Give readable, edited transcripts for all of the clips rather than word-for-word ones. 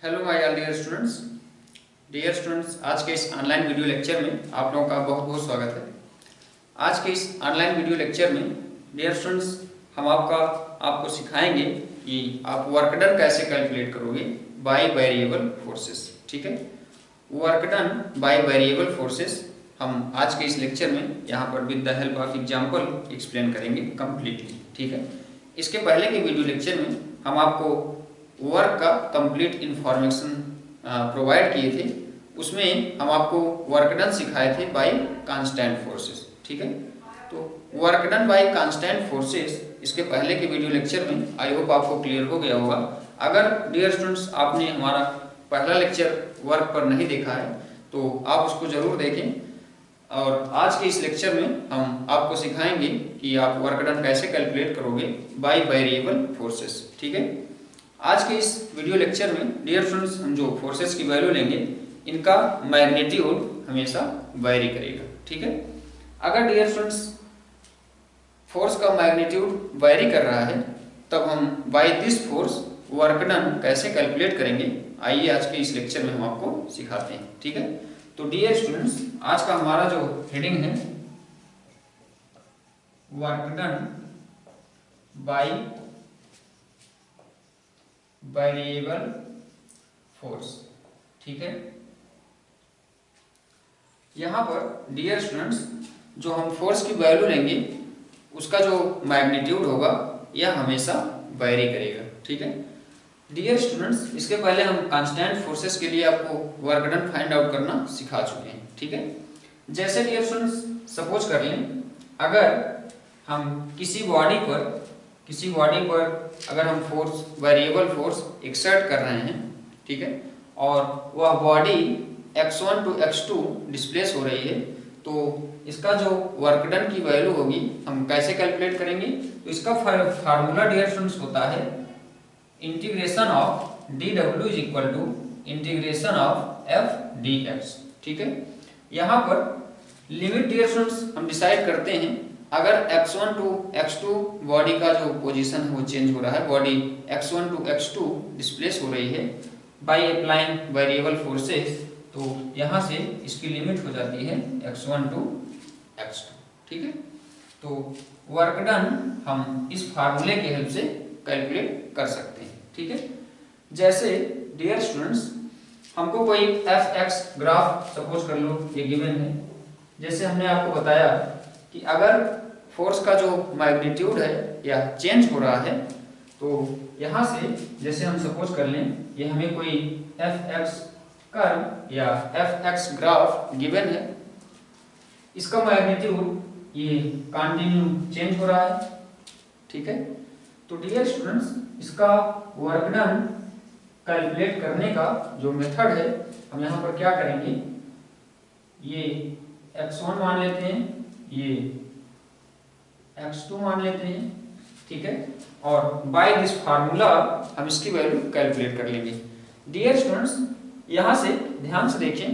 Hello my all dear students, आज के इस ऑनलाइन वीडियो लेक्चर में आप लोगों का बहुत बहुत स्वागत है। आज के इस ऑनलाइन वीडियो लेक्चर में डियर स्टूडेंट्स हम आपको सिखाएंगे कि आप वर्क डन कैसे कैलकुलेट करोगे बाय वेरिएबल फोर्सेस। ठीक है, work done by variable forces हम आज के इस लेक्चर में यहाँ पर with the help of example explain करेंगे कम्प्लीटली। ठीक है, इसके पहले के वीडियो लेक्चर में हम आपको वर्क का कंप्लीट इंफॉर्मेशन प्रोवाइड किए थे। उसमें हम आपको वर्क डन सिखाए थे बाय कांस्टेंट फोर्सेस। ठीक है, तो work done bye constant forces इसके पहले के वीडियो लेक्चर में आई होप आपको क्लियर हो गया होगा। अगर डियर स्टूडेंट्स आपने हमारा पहला लेक्चर वर्क पर नहीं देखा है तो आप उसको जरूर देखें। और आज के इस लेक्चर में हम आपको सिखाएंगे कि आप वर्क डन कैसे कैलकुलेट करोगे बाय वेरिएबल फोर्सेस। ठीक है, आज के इस वीडियो लेक्चर में डियर स्टूडेंट्स हम जो फोर्सेस की वैल्यू लेंगे इनका मैग्नीट्यूड हमेशा वेरी करेगा। ठीक है, अगर डियर स्टूडेंट्स फोर्स का मैग्नीट्यूड वेरी कर रहा है तब हम by this force work done कैसे कैलकुलेट करेंगे, आइए आज के इस लेक्चर में हम आपको सिखाते हैं। ठीक है, तो डियर स्टूडेंट्स आज का हमारा जो हेडिंग है work done by variable force. ठीक है, यहां पर डियर स्टूडेंट्स जो हम फोर्स की वैल्यू लेंगे उसका जो मैग्नीट्यूड होगा यह हमेशा वेरी करेगा। ठीक है, डियर स्टूडेंट्स इसके पहले हम कांस्टेंट फोर्सेस के लिए आपको वर्क डन फाइंड आउट करना सिखा चुके हैं। ठीक है, जैसे डियर स्टूडेंट्स सपोज कर लें अगर हम किसी बॉडी पर अगर हम फोर्स वेरिएबल फोर्स एक्सर्ट कर रहे हैं, ठीक है, और वह body x1 to x2 displace हो रही है तो इसका जो वर्क डन की वैल्यू होगी हम कैसे कैलकुलेट करेंगे। तो इसका फार्मूला डियर स्टूडेंट्स होता है integration of dw is equal to integration of f dx। ठीक है, यहाँ पर लिमिट डियर स्टूडेंट्स हम डिसाइड करते हैं अगर x1 टू x2 बॉडी का जो पोजीशन है वो चेंज हो रहा है, body x1 to x2 displace हो रही है बाय अप्लाइंग वेरिएबल फोर्सेस, तो यहाँ से इसकी लिमिट हो जाती है x1 टू x2। ठीक है, तो वर्क डन हम इस फार्मूले की हेल्प से कैलकुलेट कर सकते हैं। ठीक है, जैसे डियर स्टूडेंट्स हमको कोई fx ग्राफ सपोज कर लो ये गिवन है। जैसे हमने आपको बताया कि अगर फोर्स का जो मैग्नीट्यूड है या चेंज हो रहा है तो यहाँ से जैसे हम सपोज कर लें ये हमें कोई fx कर्व या fx ग्राफ गिवन है, इसका मैग्नीट्यूड ये कंटिन्यू चेंज हो रहा है। ठीक है, तो डियर स्टूडेंट्स इसका वर्क डन कैलकुलेट करने का जो मेथड है हम यहाँ पर क्या करेंगे, ये x1 मान लेते हैं, ये x2 मान लेते हैं। ठीक है, और बाय दिस फार्मूला हम इसकी वैल्यू कैलकुलेट कर लेंगे। डियर स्टूडेंट्स यहाँ से ध्यान से देखें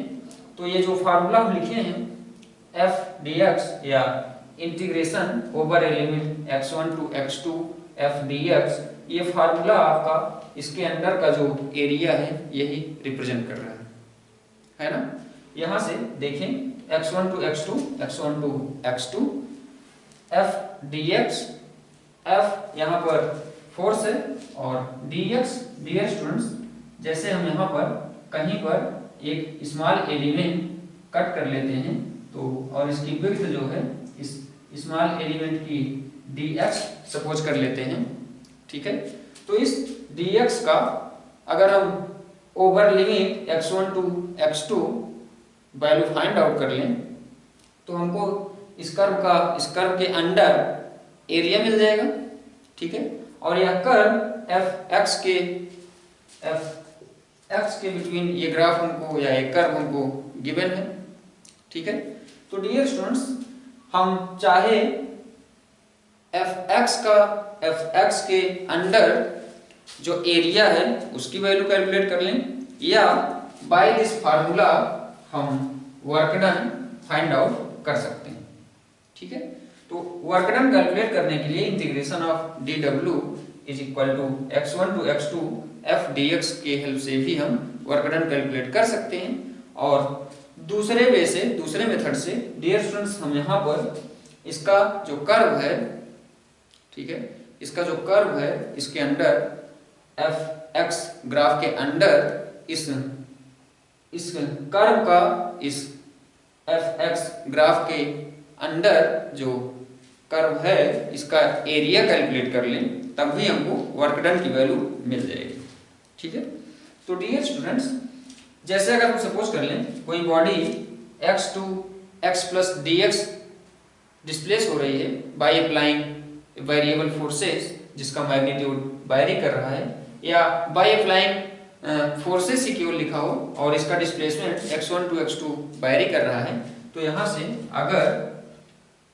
तो ये जो फार्मूला हम लिखे हैं f dx या integration over a limit x1 to x2 f dx, ये फार्मूला आपका इसके अंदर का जो एरिया है यही रिप्रेजेंट कर रहा है ना। यहाँ से देखें x1 to x2 x1 to x2 f dx, f यहाँ पर फोर्स है और dx डियर स्टूडेंट्स जैसे हम यहाँ पर कहीं पर एक स्मॉल एलिमेंट कट कर लेते हैं तो और इसकी विड्थ जो है इस स्मॉल एलिमेंट की dx सपोज कर लेते हैं। ठीक है, तो इस dx का अगर हम over limit x1 to x2 value find out कर लें तो हमको इस कर्व के अंडर एरिया मिल जाएगा। ठीक है, और यह कर्व fx के बिटवीन ये ग्राफ हमको या ये कर्व हमको गिवन है। ठीक है, तो डियर स्टूडेंट्स हम चाहे fx के अंडर जो एरिया है उसकी वैल्यू कैलकुलेट कर लें या बाय दिस फार्मूला हम वर्क डन फाइंड आउट कर सकते हैं। ठीक है, तो वर्क डन कैलकुलेट करने के लिए integration of dw is equal to x1 to x2 f dx के हेल्प से भी हम वर्क डन कैलकुलेट कर सकते हैं। और दूसरे वे से, दूसरे मेथड से डियर स्टूडेंट्स, हम यहाँ पर इसका जो कर्व है, ठीक है, इसका जो कर्व है इसके अंडर एफ एक्स ग्राफ के अंडर इस कर्व का इस एफ एक्स ग्राफ के अंडर जो कर्व है इसका एरिया कैलकुलेट कर लें, तब भी हमको वर्क डन की वैल्यू मिल जाएगी। ठीक है, तो डियर स्टूडेंट्स, जैसे अगर हम सपोज कर लें कोई body x to x plus dx displace हो रही है बाय अप्लाइंग वेरिएबल फोर्सेस जिसका मैग्नीट्यूड वायरी कर रहा है, या बाय अप्लाइंग फोर्सेस ही केवल लिखा हो और इसका डिस्प्लेसमेंट x1 टू x2 वायरी कर रहा है, तो यहाँ से अगर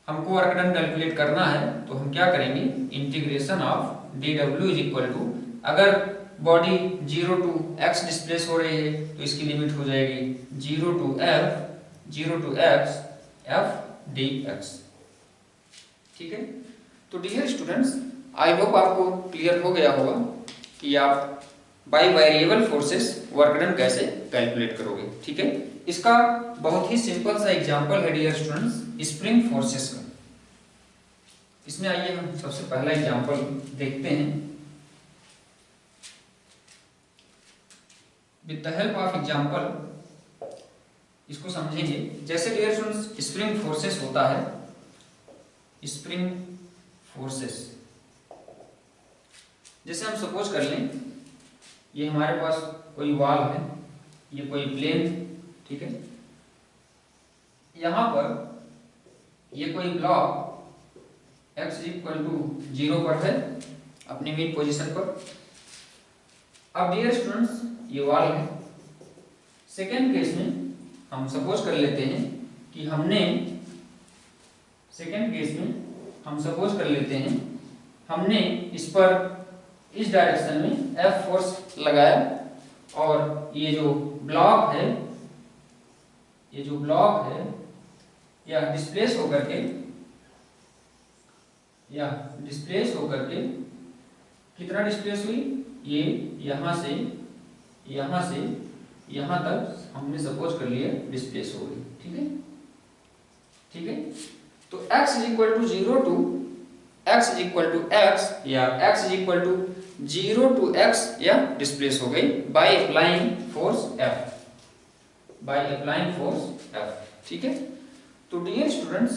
हमको वर्क डन कैलकुलेट करना है तो हम क्या करेंगे, integration of dw is equal to, अगर बॉडी 0 टू x डिस्प्लेस हो रही है तो इसकी लिमिट हो जाएगी 0 टू x f dx। ठीक है, तो डियर स्टूडेंट्स, आई होप आपको क्लियर हो गया होगा कि आप by variable forces work done कैसे कैलकुलेट करोगे। ठीक है, इसका बहुत ही सिंपल सा एग्जांपल है डियर स्टूडेंट्स, स्प्रिंग फोर्सेस का। इसमें आइए हम सबसे पहला एग्जांपल देखते हैं। With the help of example इसको समझेंगे। जैसे डियर स्टूडेंट्स स्प्रिंग फोर्सेस होता है, स्प्रिंग फोर्सेस, जैसे हम सपोज कर लें ये हमारे पास कोई वॉल है, ये कोई प्लेन, ठीक है, यहां पर ये कोई ब्लॉक x इक्वल टू 0 पर है अपनी मीन पोजीशन पर। अब डियर स्टूडेंट्स ये वॉल है। सेकेंड केस में हम सपोज कर लेते हैं कि हमने हमने इस पर इस डायरेक्शन में F फोर्स लगाया और ये जो ब्लॉक है या डिस्प्लेस होकर के कितना डिस्प्लेस हुई, ये यहां से यहां तक हमने सपोज कर लिया डिस्प्लेस हो गई। ठीक है, तो x is equal to 0 to x is equal to x या x is equal to 0 to x या डिस्प्लेस हो गई बाय अप्लाइंग फोर्स F। ठीक है, तो डियर स्टूडेंट्स,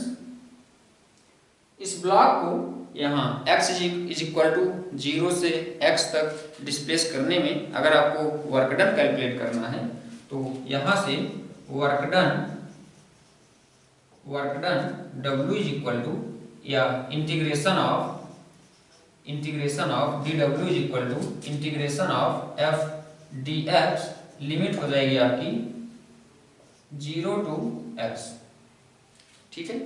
इस ब्लॉक को यहाँ x इज इक्वल टू 0 से x तक डिस्प्लेस करने में अगर आपको वर्क डन कैलकुलेट करना है तो यहाँ से work done W is equal to, या integration of dw is equal to integration of f dx, limit हो जाएगी आपकी 0 टू x। ठीक है,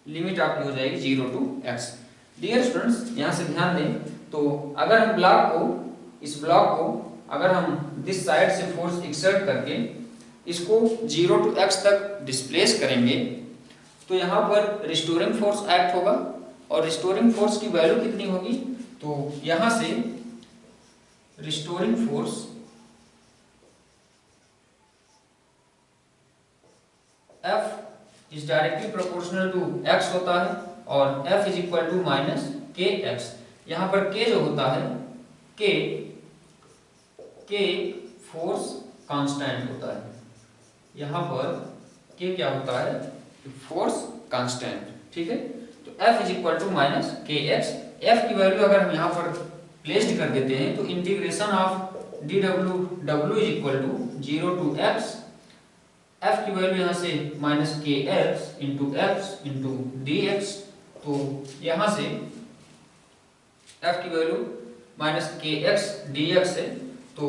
लिमिट आपकी हो जाएगी 0 टू x। डियर स्टूडेंट्स, यहाँ से ध्यान दें तो अगर हम इस ब्लॉक को अगर हम दिस साइड से फोर्स एक्सर्ट करके इसको 0 टू x तक डिस्प्लेस करेंगे तो यहाँ पर रिस्टोरिंग फोर्स एक्ट होगा, और रिस्टोरिंग फोर्स की वैल्यू कितनी होगी, तो यहाँ से restoring force F is directly proportional to x होता है और F is equal to minus kx। यहाँ पर k जो होता है, k फोर्स कांस्टेंट होता है, यहाँ पर k क्या होता है, फोर्स कांस्टेंट। ठीक है, तो F is equal to minus kx। F की वैल्यू अगर हम यहाँ पर प्लेस्ड कर देते हैं तो integration of dw is equal to 0 to x, F की वैल्यू यहाँ से minus kx into x into dx, तो यहाँ से F की वैल्यू माइनस kx dx है, तो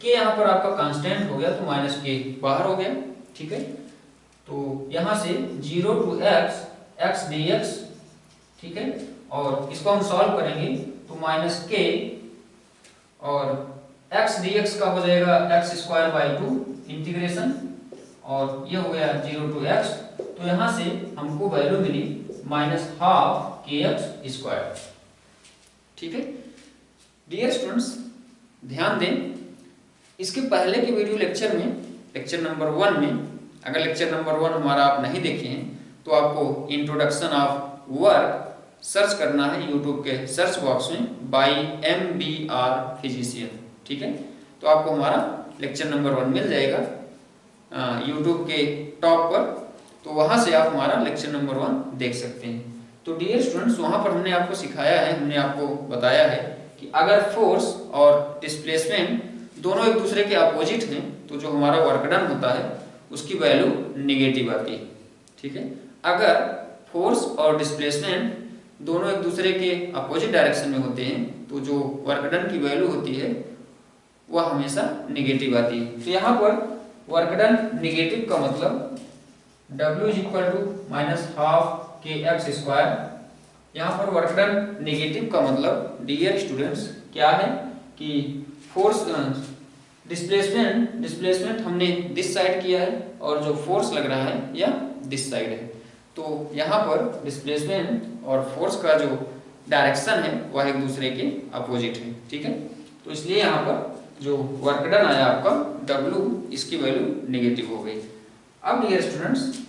k यहाँ पर आपका कांस्टेंट हो गया तो माइनस k बाहर हो गया। ठीक है, तो यहाँ से 0 टू x dx। ठीक है, और इसको हम सॉल्व करेंगे तो माइनस k और x dx का हो जाएगा x स्क्वायर बाई 2 इंटीग्रेशन, और ये हो गया 0 टू x, तो यहाँ से हमको वैल्यू मिली माइनस हाफ kx स्क्वायर। ठीक है, डियर स्टूडेंट्स, ध्यान दें, इसके पहले के वीडियो लेक्चर में, लेक्चर नंबर 1 में, अगर लेक्चर नंबर 1 हमारा आप नहीं देखे हैं तो आपको इंट्रोडक्शन ऑफ वर्क सर्च करना है यूट्यूब के सर्च बॉक्स में बाई MBR फिजिशियन, ठीक है। तो आपको हमारा लेक्चर नंबर 1 मिल जाएगा यूट्यूब के टॉप पर, तो वहाँ से आप हमारा लेक्चर नंबर 1 देख सकते हैं। तो डियर स्टूडेंट्स, वहाँ पर हमने आपको सिखाया है, हमने आपको बताया है कि अगर फोर्स और डिस्प्लेसमेंट दोनों एक दूसरे के अपोजिट हैं तो जो हमारा वर्क डन होता है उसकी वैल्यू निगेटिव आती है, ठीक है। अगर फोर्स और डिस्प्लेसमेंट दोनों एक दूसरे के अपोजिट डायरेक्शन में होते हैं तो जो वर्क डन की वैल्यू होती है वह हमेशा निगेटिव आती है। तो यहाँ पर वर्क डन निगेटिव का मतलब W is equal to -12kx²। यहाँ पर वर्क डन निगेटिव का मतलब डियर स्टूडेंट्स क्या है कि फोर्स डिस्प्लेसमेंट हमने दिस साइड किया है और जो फोर्स लग रहा है यह दिस साइड है। तो यहाँ पर डिस्प्लेसमेंट और फोर्स का जो डायरेक्शन है वह एक दूसरे के अपोजिट है, ठीक है। तो इसलिए यहाँ पर जो वर्क डन आया आपका W, इसकी वैल्यू नेगेटिव हो गई। अब डियर स्टूडेंट्स,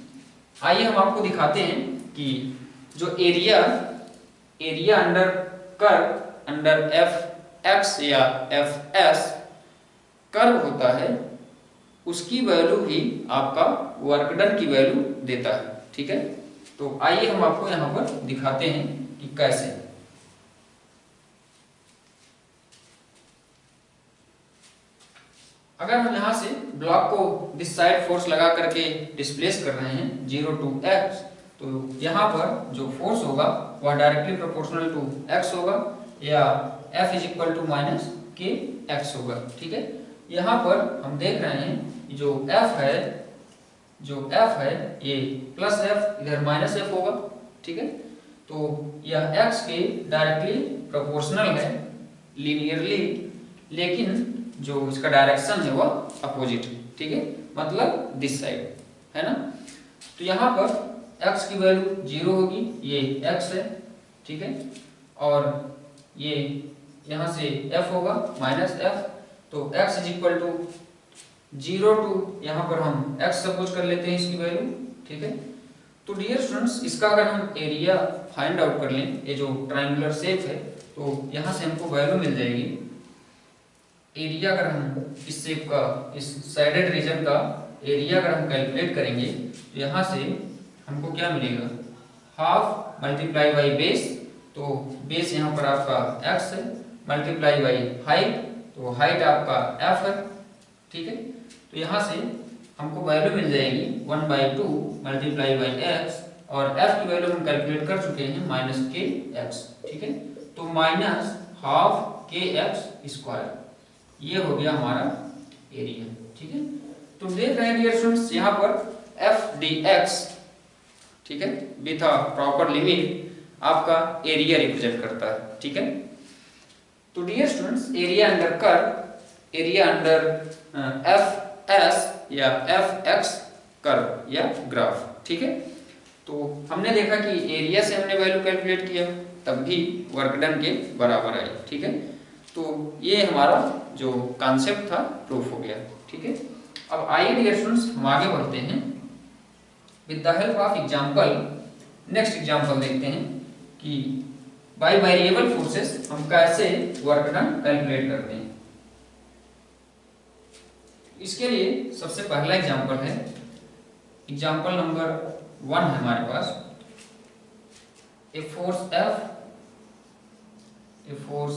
आइए हम आपको दिखाते हैं कि जो area under curve under Fx या Fs कर्व होता है उसकी वैल्यू ही आपका वर्क डन की वैल्यू देता है, ठीक है। तो आइए हम आपको यहाँ पर दिखाते हैं कि कैसे। अगर हम यहाँ से ब्लॉक को दिस साइड फोर्स लगा करके डिस्प्लेस कर रहे हैं 0 to x, तो यहाँ पर जो फोर्स होगा वह डायरेक्टली प्रोपोर्शनल टू x होगा या F is equal to -kx होगा, ठीक है। यहाँ पर हम देख रहे हैं जो F है ये प्लस F इधर -F होगा, ठीक है। तो यह x के डायरेक्टली प्रोपोर्शनल है लीनियरली, लेकिन जो इसका डायरेक्शन है वह अपोजिट है, ठीक है, मतलब दिस साइड है ना। तो यहाँ पर x की वैल्यू 0 होगी, ये x है, ठीक है, और ये यहाँ से f होगा -f, तो x is equal to 0 to यहाँ पर हम x सपोज कर लेते हैं इसकी वैल्यू, ठीक है। तो डियर स्टूडेंट्स, इसका अगर हम एरिया फाइंड आउट कर लें, ये जो ट्रायंगुलर शेप है, तो यहाँ से हमको वैल्यू मिल जाएगी। एरिया अगर हम इस शेप का, इस साइडेड रीजन का एरिया अगर हम कैलकुलेट करेंगे तो यहाँ से हमको क्या मिलेगा, हाफ मल्टीप्लाई बाई बेस, तो बेस यहाँ पर आपका x है, मल्टीप्लाई बाई हाइट, तो हाइट आपका f है, ठीक है। तो यहाँ से हमको वैल्यू मिल जाएगी 1/2 मल्टीप्लाई बाई x, और f की वैल्यू हम कैलकुलेट कर चुके हैं -kx, ठीक है। तो -12kx², ये हो गया हमारा एरिया, ठीक है। तो देख रहे हैं डियर स्टूडेंट्स, यहाँ पर f dx, ठीक है, विथ अ प्रॉपर लिमिट आपका एरिया रिप्रेजेंट करता है, ठीक है। तो dear students, area under curve, area under Fs या Fx कर्व या ग्राफ, ठीक है। तो हमने देखा कि एरिया से हमने वैल्यू कैलकुलेट किया तब भी वर्क डन के बराबर आई, ठीक है। तो ये हमारा जो कॉन्सेप्ट था प्रूफ हो गया, ठीक है। अब आइए डियर स्टूडेंट्स, हम आगे बढ़ते हैं with the help of example. Next example देखते हैं कि बाय वेरिएबल फोर्सेस हम कैसे वर्क डन कैलकुलेट करते हैं। इसके लिए सबसे पहला एग्जांपल है, एग्जांपल नंबर 1 है हमारे पास। A force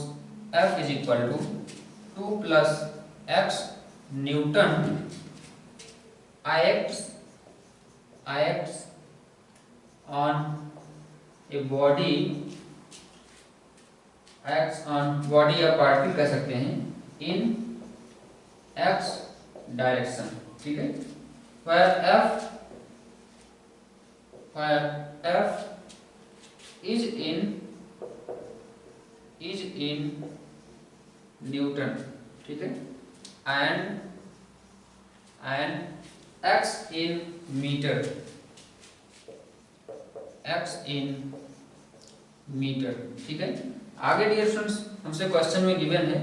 F is equal to 2 + x newton Ix on a body, X on body या पार्टिकल कह सकते हैं, in x डायरेक्शन, ठीक है। where F is in newton, ठीक है, and x in मीटर, ठीक है। आगे डियर स्टूडेंट्स हमसे क्वेश्चन में गिवन है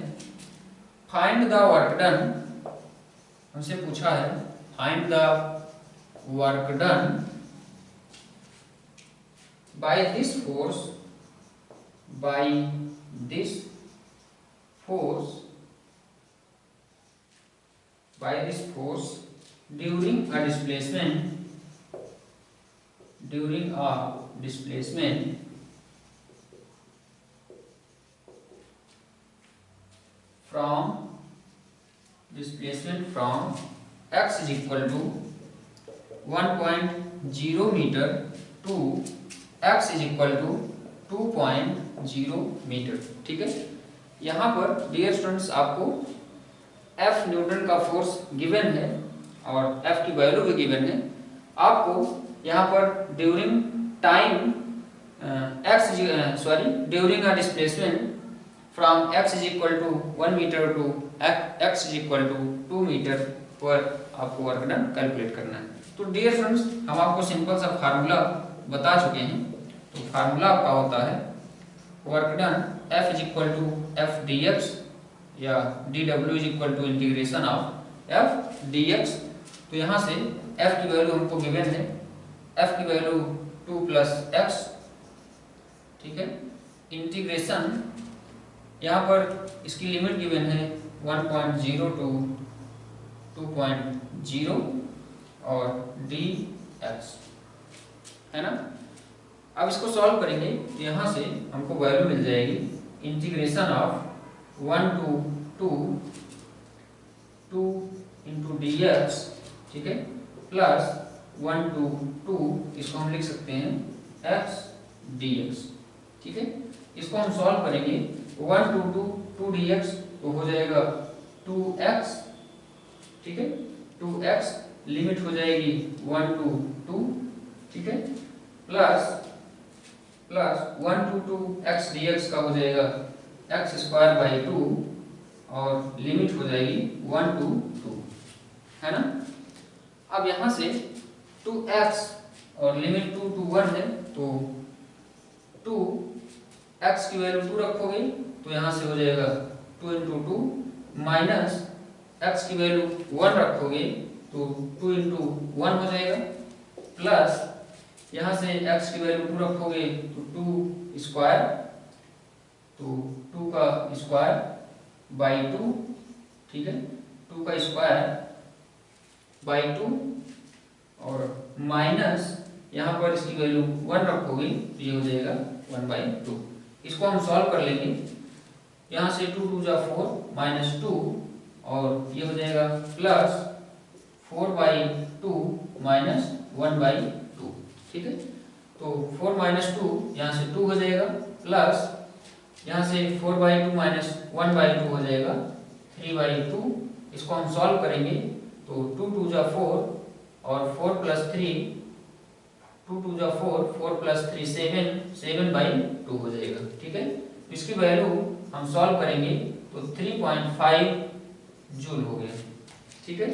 फाइंड द वर्क डन, हमसे पूछा है find the work done by this force, by this force, by this force during a displacement, during a displacement from x is equal to 1.0 meter to x is equal to 2.0 metre. ठीक है, यहाँ पर dear students आपको F newton का force given है और F की value भी गिवन है। आपको यहाँ पर during time during a displacement from x is equal to 1 metre to x is equal to 2 metre पर आपको वर्क डन कैलकुलेट करना है। तो डियर फ्रेंड्स, हम आपको सिंपल सा फार्मूला बता चुके हैं। तो फार्मूला आपका होता है work done F is equal to F D X या dw is equal to integration of f dx। तो यहाँ से f की वैल्यू हमको गिवन है, f की वैल्यू 2 प्लस एक्स, ठीक है। इंटीग्रेशन यहाँ पर इसकी लिमिट गिवन है 1.0 टू 2.0 और dx, है ना। अब इसको सॉल्व करेंगे तो यहाँ से हमको वैल्यू मिल जाएगी integration of 1 to 2 into dx, ठीक है, प्लस 1 to 2, इसको हम लिख सकते हैं x dx, ठीक है। इसको हम सॉल्व करेंगे 1 to 2 dx तो हो जाएगा 2x, ठीक है, 2x लिमिट हो जाएगी 1 to 2, ठीक है, प्लस 1 to 2 x dx का हो जाएगा x स्क्वायर बाई 2 और लिमिट हो जाएगी 1 to 2, है ना। अब यहाँ से 2x और लिमिट 2 to 1 है तो 2x की वैल्यू 2 रखोगे तो यहाँ से हो जाएगा 2 into 2 माइनस x की वैल्यू 1 रखोगे तो 2 into 1 हो जाएगा, प्लस यहाँ से x की वैल्यू 2 रखोगे तो 2 स्क्वायर, तो 2 का स्क्वायर बाई 2, ठीक है, 2 का स्क्वायर बाई 2 और माइनस यहाँ पर इसकी वैल्यू 1 रखोगे तो ये हो जाएगा 1/2। इसको हम सॉल्व कर लेंगे, यहाँ से 2 2 जा 4 माइनस 2 और ये हो जाएगा प्लस 4/2 माइनस 1/2, ठीक है। तो 4 माइनस 2 यहाँ से 2 हो जाएगा, प्लस यहाँ से 4/2 माइनस 1/2 हो जाएगा 3/2। इसको हम सॉल्व करेंगे तो 2 2 जा 4 और 4 प्लस 3, 2 2 जा 4, 4 प्लस 3 7/2 हो जाएगा, ठीक है। इसकी वैल्यू हम सॉल्व करेंगे तो 3.5 जूल हो गया, ठीक है।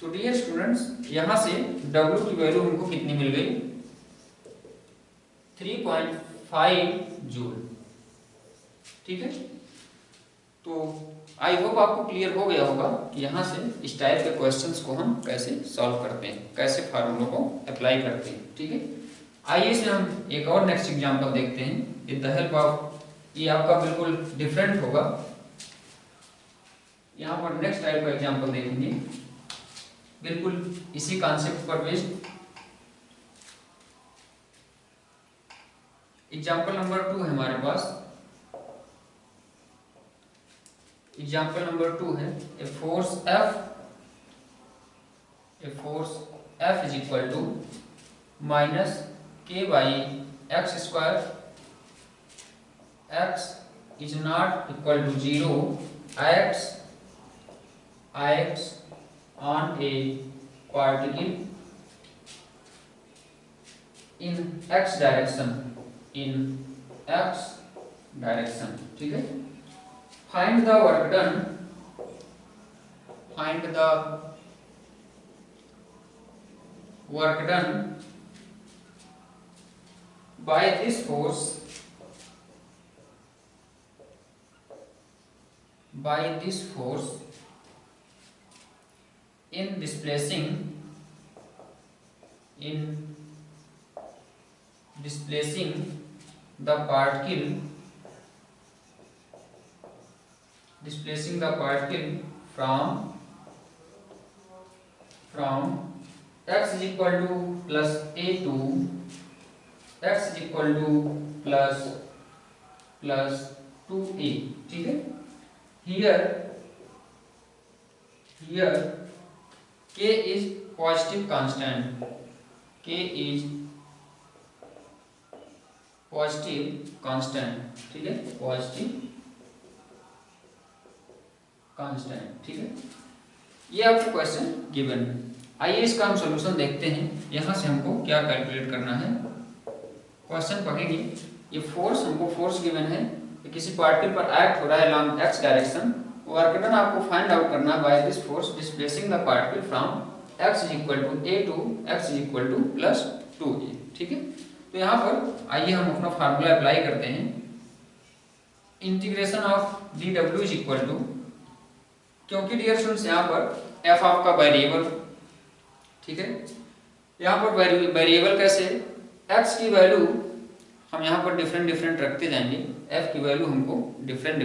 तो डियर स्टूडेंट्स, यहाँ से W की वैल्यू हमको कितनी मिल गई, 3.5 जूल, ठीक है। तो आई होप आपको क्लियर हो गया होगा कि यहाँ से इस टाइप के क्वेश्चंस को हम कैसे सॉल्व करते हैं, कैसे फार्मूलों को अप्लाई करते हैं, ठीक है। आइए से हम एक और नेक्स्ट एग्जांपल देखते हैं विद द हेल्प ऑफ, ये आपका बिल्कुल डिफरेंट होगा। यहाँ पर नेक्स्ट टाइप का एग्जांपल देखेंगे बिल्कुल इसी कॉन्सेप्ट पर बेस्ड। एग्जांपल नंबर 2 है हमारे पास। एग्जाम्पल नंबर 2 है a force F is equal to minus k by x square, x is not equal to 0, acts on a particle in x direction, ठीक है। Find the work done by this force by this force in displacing the particle from x is equal to plus a to x is equal to plus 2a, ठीक है। here k is positive constant, ठीक है, positive constant, ठीक है। ये आपको question given है। आइए इसका हम सॉल्यूशन देखते हैं। यहाँ से हमको क्या कैलकुलेट करना है। क्वेश्चन पढ़ेंगे। ये फोर्स हमको फोर्स गिवन है कि किसी पार्टिकल पर एक्ट हो रहा है long X direction. Work done आपको फाइंड आउट करना है by this force displacing the particle from x is equal to a to x is equal to plus 2a, ठीक है। तो यहाँ पर आइए हम अपना फार्मूला अप्लाई करते हैं। Integration of dw is equal to, क्योंकि डियर स्टूडेंट्स यहाँ पर f आपका वेरिएबल, ठीक है। यहाँ पर वेरिएबल कैसे, x की वैल्यू हम यहाँ पर डिफरेंट रखते जाएंगे, f की वैल्यू हमको डिफरेंट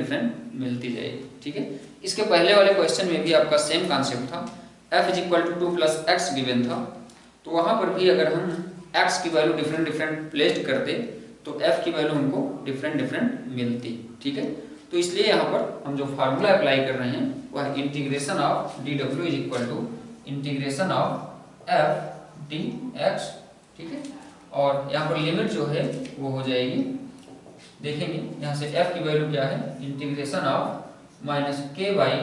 मिलती जाएगी, ठीक है। इसके पहले वाले क्वेश्चन में भी आपका सेम कॉन्सेप्ट था, f is equal to 2 plus X given था। तो वहाँ पर भी अगर हम x की वैल्यू डिफरेंट प्लेस्ड करते तो f की वैल्यू हमको डिफरेंट मिलती, ठीक है। तो इसलिए यहाँ पर हम जो फार्मूला अप्लाई कर रहे हैं वह integration of dw is equal to integration of f dx, ठीक है। और यहाँ पर लिमिट जो है वो हो जाएगी, देखेंगे यहाँ से f की वैल्यू क्या है, integration of minus k by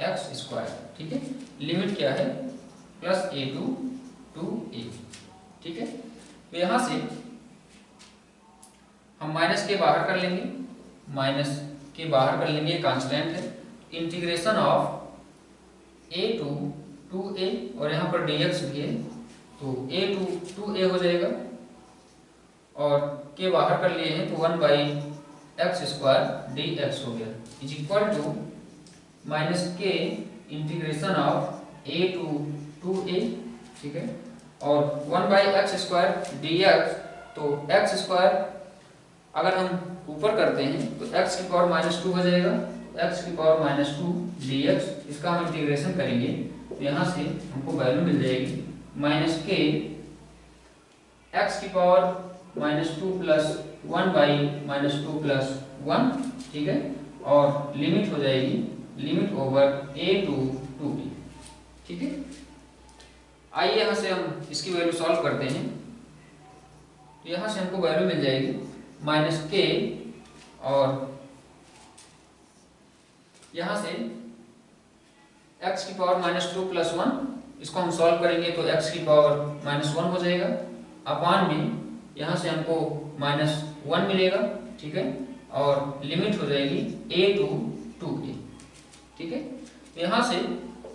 x square, ठीक है। लिमिट क्या है, प्लस a टू 2a, ठीक है। तो यहाँ से हम माइनस के बाहर कर लेंगे, कांस्टेंट है। Integration of a to 2a और यहाँ पर dx भी है, तो a टू 2a हो जाएगा और के बाहर कर लिए हैं तो 1 बाई एक्स स्क्वायर dx हो गया इज इक्वल टू माइनस के integration of a to 2a, ठीक है। और 1 बाई एक्स स्क्वायर dx, तो एक्स स्क्वायर अगर हम ऊपर करते हैं तो x की पावर -2 हो जाएगा, x की पावर -2 dx, इसका हम इंटीग्रेशन करेंगे तो यहाँ से हमको वैल्यू मिल जाएगी माइनस के एक्स की पावर -2 प्लस 1 बाई -2 प्लस 1, ठीक है। और लिमिट हो जाएगी limit over a to 2b, ठीक है। आइए यहाँ से हम इसकी वैल्यू सॉल्व करते हैं। तो यहाँ से हमको वैल्यू मिल जाएगी माइनस के और यहाँ से x की पावर -2 प्लस 1, इसको हम सॉल्व करेंगे तो x की पावर -1 हो जाएगा अपान में यहाँ से हमको -1 मिलेगा, ठीक है। और लिमिट हो जाएगी a टू 2a, ठीक है। तो यहाँ से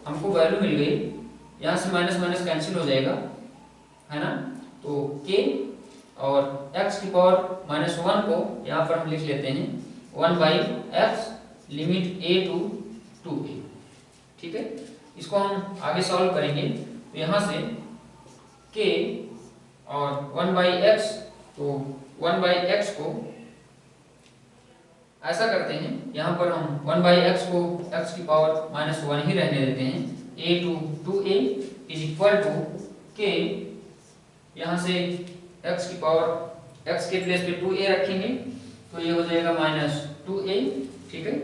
हमको वैल्यू मिल गई, यहाँ से माइनस कैंसिल हो जाएगा, है ना। तो k और x की पावर -1 को यहाँ पर हम लिख लेते हैं 1 by x limit a to 2a, ठीक है। इसको हम आगे सॉल्व करेंगे तो यहाँ से k और 1 बाई एक्स, तो 1 बाई एक्स को ऐसा करते हैं, यहाँ पर हम 1 बाई एक्स को x की पावर -1 ही रहने देते हैं, a to 2a is equal to k, यहाँ से x की पावर x के प्लेस पे 2a रखेंगे तो ये हो जाएगा -2a, ठीक है,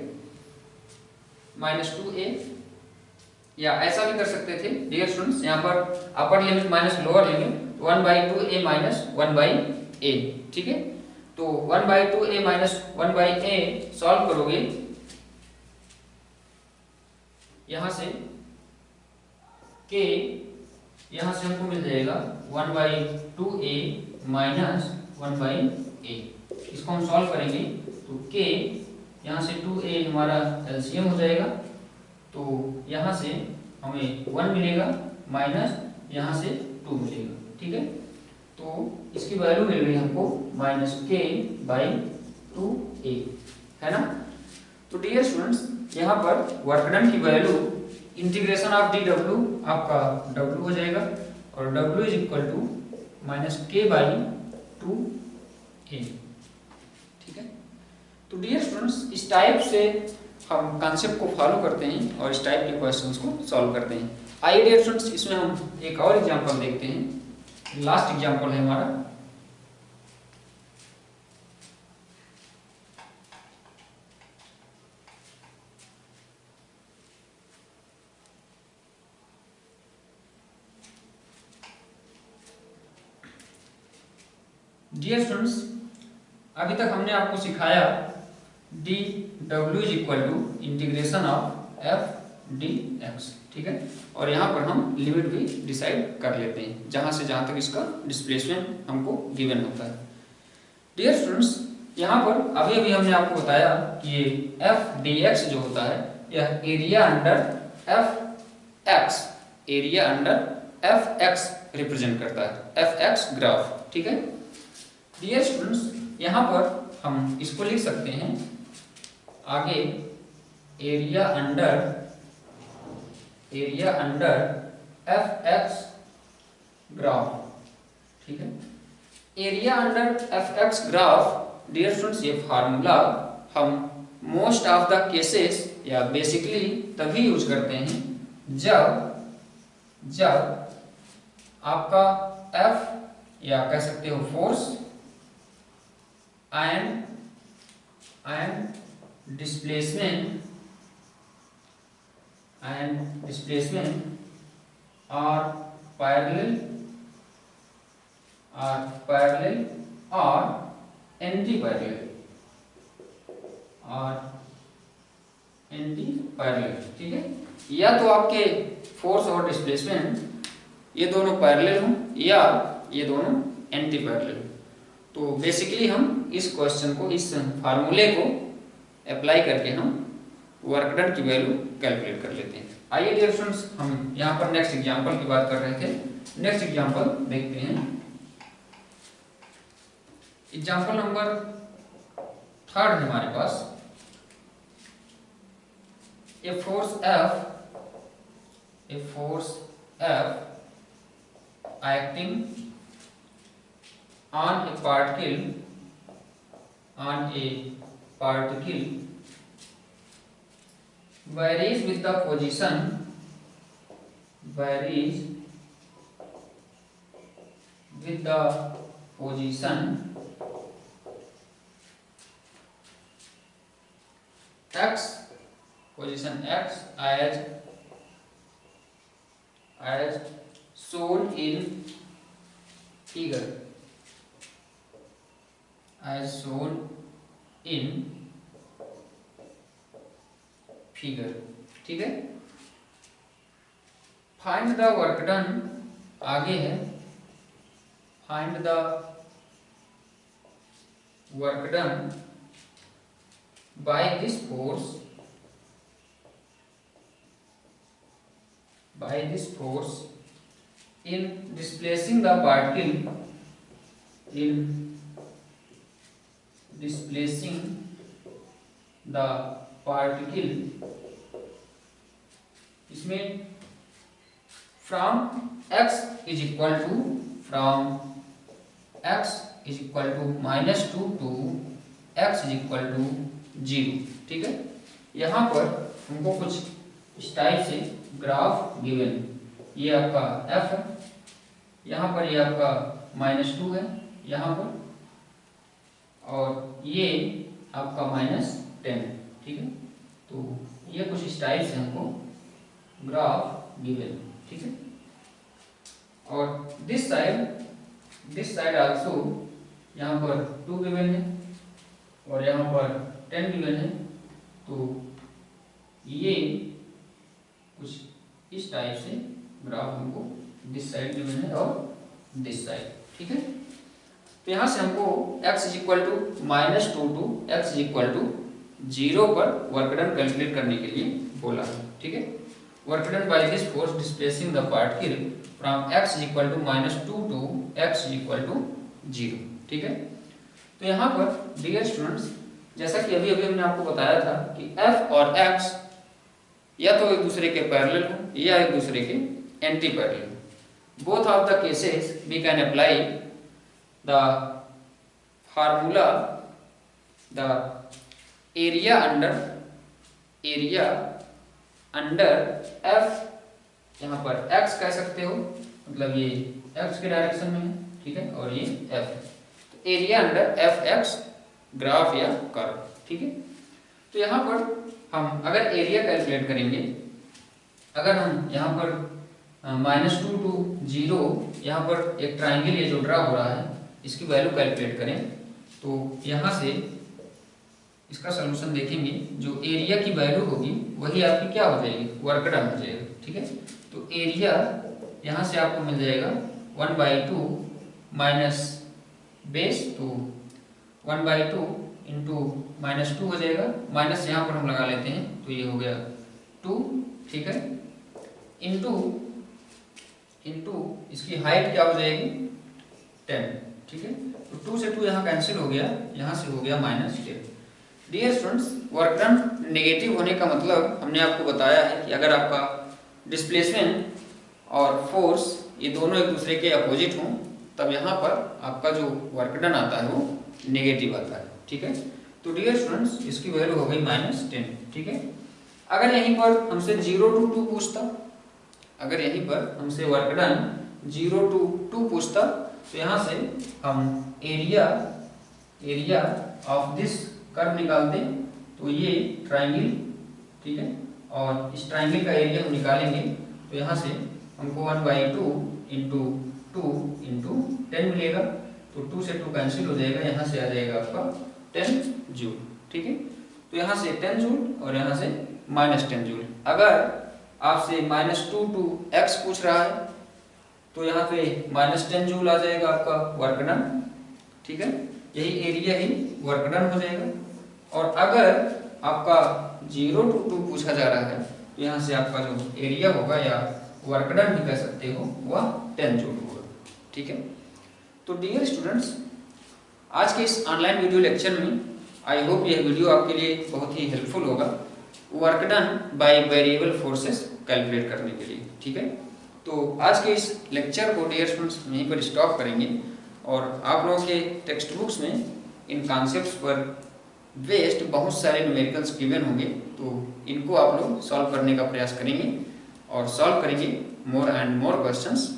-2a। या ऐसा भी कर सकते थे डियर स्टूडेंट्स, यहाँ पर upper limit minus lower limit 1 by 2a minus 1 by a, ठीक है। तो 1 by 2a minus 1 by a solve करोगे, यहाँ से k यहाँ से हमको मिल जाएगा 1 by 2a minus 1 by a। इसको हम सॉल्व करेंगे तो k यहाँ से 2a हमारा एलसीएम हो जाएगा, तो यहाँ से हमें 1 मिलेगा माइनस यहाँ से 2 मिलेगा, ठीक है। तो इसकी वैल्यू मिल गई हमको -k बाई 2a, है ना। तो डियर स्टूडेंट्स यहाँ पर वर्क डन की value integration of D W आपका डब्ल्यू हो जाएगा और W is equal to -k/2a। ठीक है। तो डियर स्टूडेंट्स, इस टाइप से हम कॉन्सेप्ट को फॉलो करते हैं और इस टाइप के क्वेश्चंस को सॉल्व करते हैं। आइए डियर स्टूडेंट्स, इसमें हम एक और एग्जांपल देखते हैं। लास्ट एग्जांपल है हमारा। डियर स्टूडेंट्स, अभी तक हमने आपको सिखाया डी डब्ल्यू is equal to integration of f D x. ठीक है। और यहाँ पर हम लिमिट भी डिसाइड कर लेते हैं जहाँ से जहाँ तक इसका डिस्प्लेसमेंट हमको गिवन होता है। डियर स्टूडेंट्स, यहाँ पर अभी अभी हमने आपको बताया कि ये एफ डी एक्स जो होता है यह area under f x, area under f x represent करता है, एफ एक्स ग्राफ। ठीक है। डियर स्टूडेंट्स, यहाँ पर हम इसको लिख सकते हैं आगे area under f x graph. ठीक है। Area under f x graph, dear students, ये फार्मूला हम मोस्ट ऑफ द केसेस या बेसिकली तभी यूज करते हैं जब आपका एफ या कह सकते हो force and displacement are parallel or anti-parallel ठीक है। या तो आपके फोर्स और डिस्प्लेसमेंट ये दोनों पैरेलल हों या ये दोनों एंटी पैरेलल। तो बेसिकली हम इस क्वेश्चन को, इस फार्मूले को अप्लाई करके हम वर्क डन की वैल्यू कैलकुलेट कर लेते हैं। आइए डियर स्टूडेंट्स, हम यहाँ पर नेक्स्ट एग्जांपल की बात कर रहे थे। नेक्स्ट एग्जांपल देखते हैं। एग्जांपल नंबर 3 है हमारे पास। A force F acting on a particle varies with the position x as shown in figure, ठीक है। फाइंड द वर्क डन, आगे है find the work done by this force in displacing the particle इसमें from x is equal to -2 to x is equal to 0। ठीक है। यहाँ पर हमको कुछ इस टाइप से ग्राफ गिवन, ये आपका f है, यहाँ पर ये आपका -2 है यहाँ पर, और ये आपका -10 है। ठीक है। तो ये कुछ इस टाइप से हमको ग्राफ गिवन। ठीक है। और दिस साइड आल्सो यहाँ पर 2 गिवन है और यहाँ पर 10 गिवन है। तो ये कुछ इस टाइप से ग्राफ हमको दिस साइड गिवन है और दिस साइड। ठीक है। तो यहाँ से हमको x is equal to -2 to x is equal to 0 पर वर्क डन कैलकुलेट करने के लिए बोला है। ठीक है। Work done by this force displacing the particle from x is equal to -2 to x is equal to 0। ठीक है। तो यहाँ पर डियर स्टूडेंट्स, जैसा कि अभी हमने आपको बताया था कि f और x या तो एक दूसरे के पैरेलल हो या एक दूसरे के एंटी पैरेलल हो। Both of the cases we can apply the formula, the area under f, यहाँ पर एक्स कह सकते हो, मतलब ये एक्स के डायरेक्शन में है, ठीक है, और ये एफ है, तो area under f x graph या कर्व, ठीक है। तो यहाँ पर हम अगर एरिया कैलकुलेट करेंगे, अगर हम यहाँ पर -2 to 0 यहाँ पर एक ट्राइंगल ये जो ड्रा हो रहा है इसकी वैल्यू कैलकुलेट करें, तो यहाँ से इसका सलूशन देखेंगे, जो एरिया की वैल्यू होगी वही आपकी क्या हो जाएगी, वर्क डन हो जाएगा, ठीक है। तो एरिया यहाँ से आपको मिल जाएगा 1/2 माइनस बेस, तो 1/2 इंटू -2 हो जाएगा, माइनस यहाँ पर हम लगा लेते हैं तो ये हो गया 2, ठीक है, इंटू इसकी हाइट क्या हो जाएगी 10, ठीक है। तो 2 से 2 यहाँ कैंसिल हो गया, यहाँ से हो गया -10। Dear students, work done negative होने का मतलब हमने आपको बताया है कि अगर आपका डिस्प्लेसमेंट और फोर्स ये दोनों एक दूसरे के अपोजिट हों तब यहाँ पर आपका जो वर्क डन आता है वो नेगेटिव आता है, ठीक है। तो डियर स्टूडेंट्स, इसकी वैल्यू हो गई -10, ठीक है। अगर यहीं पर हमसे 0 to 2 पूछता, अगर यहीं पर हमसे वर्क डन 0 to 2 पूछता, तो यहाँ से हम एरिया ऑफ दिस कर्व निकालते, तो ये ट्राइंगल, ठीक है, और इस ट्राइंगल का एरिया हम निकालेंगे, तो यहाँ से हमको 1/2 इंटू 2 इंटू 10 मिलेगा, तो 2 से 2 कैंसिल हो जाएगा, यहाँ से आ जाएगा आपका 10 जूल, ठीक है। तो यहाँ से 10 जूल और यहाँ से -10 जूल। अगर आपसे -2 to x पूछ रहा है तो यहाँ पे -10 जूल आ जाएगा आपका वर्क डन, ठीक है, यही एरिया ही वर्क डन हो जाएगा। और अगर आपका 0 to 2 पूछा जा रहा है तो यहाँ से आपका जो एरिया होगा या वर्क डन भी कह सकते हो वह 10 जूल होगा, ठीक है। तो डियर स्टूडेंट्स, आज के इस ऑनलाइन वीडियो लेक्चर में आई होप यह वीडियो आपके लिए बहुत ही हेल्पफुल होगा work done by variable forces calculate करने के लिए, ठीक है। तो आज के इस लेक्चर को डियर स्टूडेंट्स यहीं पर स्टॉप करेंगे और आप लोगों के टेक्स्ट बुक्स में इन कॉन्सेप्ट्स पर बेस्ड बहुत सारे न्यूमेरिकल्स गिवन होंगे, तो इनको आप लोग सॉल्व करने का प्रयास करेंगे और सॉल्व करेंगे मोर एंड मोर क्वेश्चंस।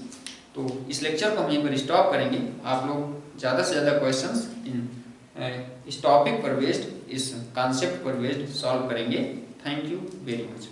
तो इस लेक्चर को हम यहीं पर स्टॉप करेंगे। आप लोग ज़्यादा से ज़्यादा क्वेश्चंस इस टॉपिक पर बेस्ड, इस कॉन्सेप्ट पर बेस्ड सॉल्व करेंगे। Thank you very much.